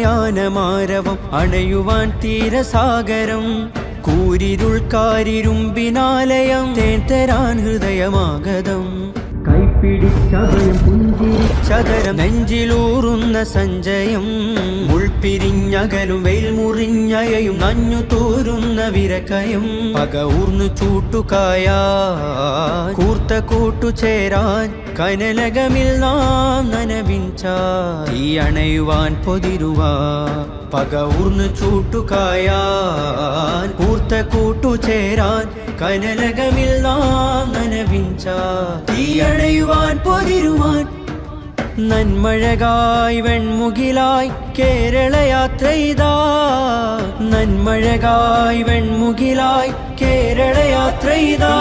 സായാഹ്നമാരവം അണയുവാൻ തീരസാഗരം കൂരിരുൾക്കാരിരുമ്പിനാലയം തേൻ തരാൻ ഹൃദയമാഗതം കൈപ്പിടിച്ചഭയം പുഞ്ചിരിച്ചതരം നെഞ്ചിലൂറുന്ന സഞ്ചയം മുൾപിരിഞ്ഞകലും വെയിൽ മുറിഞ്ഞയയും നഞ്ഞു തോരുന്ന വിരക്കയം പക ഊർന്നു ചൂട്ടുകായ കൂർത്ത കൂട്ടുചേരാൻ കനലകമിൽ നാം നനവിഞ്ച തീ അണയുവാൻ പൊതിരുവാ പക ഊർന്നു ചൂട്ടുകായാൻ കൂർത്ത കൂട്ടുചേരാൻ കനലകമിൽ നാം നനവിഞ്ച തീ അണയുവാൻ പൊതിരുവാൻ നന്മഴകായി വെൺമുകിലായി കേരള യാത്രയിതാ നന്മഴകായി വെൺമുകിലായി കേരള യാത്രയിതാ